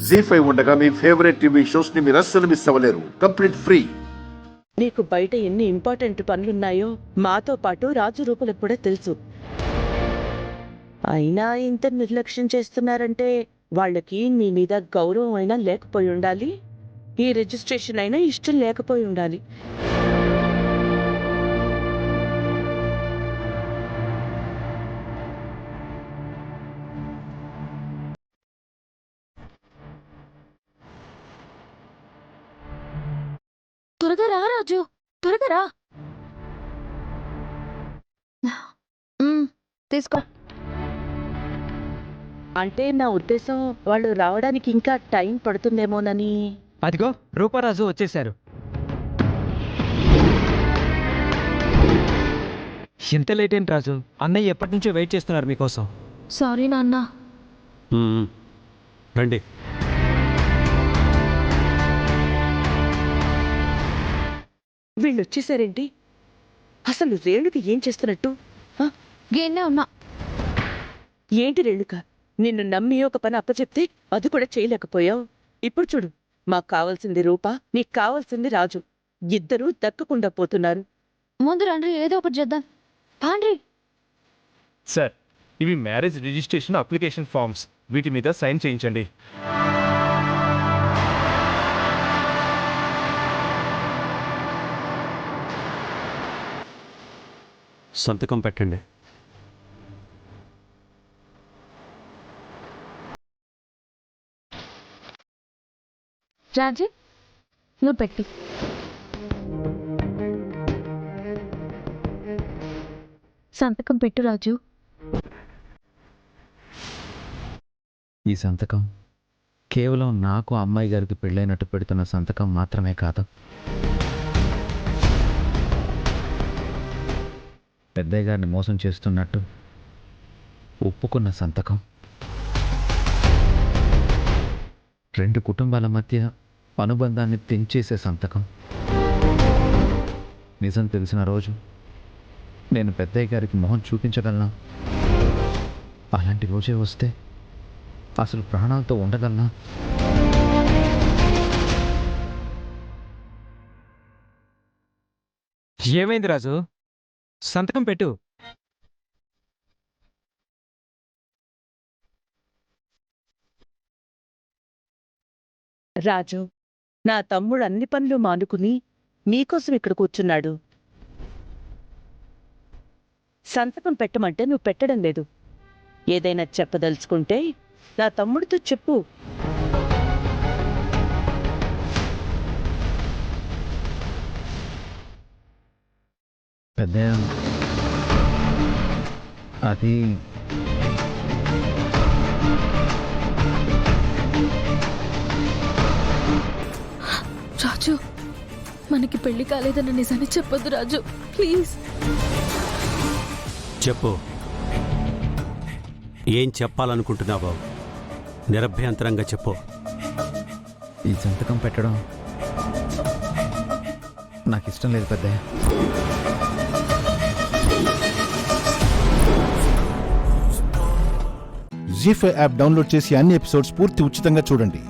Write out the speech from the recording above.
జీ5 ఉండగా మీ favourite TV shows ని మీరు అస్సలు మిస్ అవ్వలేరు. Complete free. నీకు బయట ఎన్ని ఇంపార్టెంట్ పనులున్నాయో మాతో పాటు రాజు రూపులకు కూడా తెలుసు. అయినా ఇంత నిర్లక్ష్యం చేస్తున్నారంటే వాళ్ళకి నీ మీద గౌరవం అయినా లేకపోయి ఉండాలి, ఈ రిజిస్ట్రేషన్ అయినా ఇష్టం లేకపోయి ఉండాలి. త్వరగా రా రాజు, త్వరగా రా. తీసుకో. అంటే నా ఉద్దేశం వాళ్ళు రావడానికి ఇంకా టైం పడుతుందేమోనని. అదిగో రూపారాజు వచ్చేశారు. ఎంత లేట్ ఏంటి రాజు? అన్నయ్య ఎప్పటి నుంచో వెయిట్ చేస్తున్నారు మీకోసం. సారీ నాన్న. రండి. వీళ్ళు వచ్చేసారేంటి? అసలు రేణుకి ఏం చేస్తున్నట్టు? గేన్నే ఉన్నా. ఏంటి రేణుక, నిన్ను నమ్మి ఒక పని అప్పచెప్తే అది కూడా చేయలేకపోయావు. ఇప్పుడు చూడు, మాకు కావాల్సింది రూప, నీకు కావాల్సింది రాజు. ఇద్దరూ దక్కకుండా పోతున్నారు. ముందు రండి, ఏదో ఒకటి చేద్దాం. పాండ్రి. సార్, ఇవి మ్యారేజ్ రిజిస్ట్రేషన్ అప్లికేషన్ ఫామ్స్. వీటి మీద సైన్ చేయించండి. సంతకం పెట్టండి. రాజీ, నువ్వు పెట్టు. సంతకం పెట్టు రాజు. ఈ సంతకం కేవలం నాకు అమ్మాయి గారికి పెళ్ళైనట్టు పెడుతున్న సంతకం మాత్రమే కాదు, పెద్దయ్య గారిని మోసం చేస్తున్నట్టు ఒప్పుకున్న సంతకం, రెండు కుటుంబాల మధ్య అనుబంధాన్ని తెంచేసే సంతకం. నిజం తెలిసిన రోజు నేను పెద్దయ్య గారికి మొహం చూపించగలనా? అలాంటి రోజే వస్తే అసలు ప్రాణాలతో ఉండగలనా? ఏమైంది రాజు? సంతకం పెట్టు. రాజు, నా తమ్ముడు అన్ని పనులు మానుకుని మీకోసం ఇక్కడ కూర్చున్నాడు. సంతకం పెట్టమంటే నువ్వు పెట్టడం లేదు. ఏదైనా చెప్పదలుచుకుంటే నా తమ్ముడితో చెప్పు. పెద్దయ్య, అది రాజు, మనకి పెళ్లి కాలేదన్న నిజాన్ని చెప్పొద్దు రాజు, ప్లీజ్. చెప్పు, ఏం చెప్పాలనుకుంటున్నావు? నిరభ్యంతరంగా చెప్పు. ఈ సంతకం పెట్టడం నాకు ఇష్టం లేదు పెద్దయ్య. జీ5 యాప్ డౌన్లోడ్ చేసి అన్ని ఎపిసోడ్స్ పూర్తి ఉచితంగా చూడండి.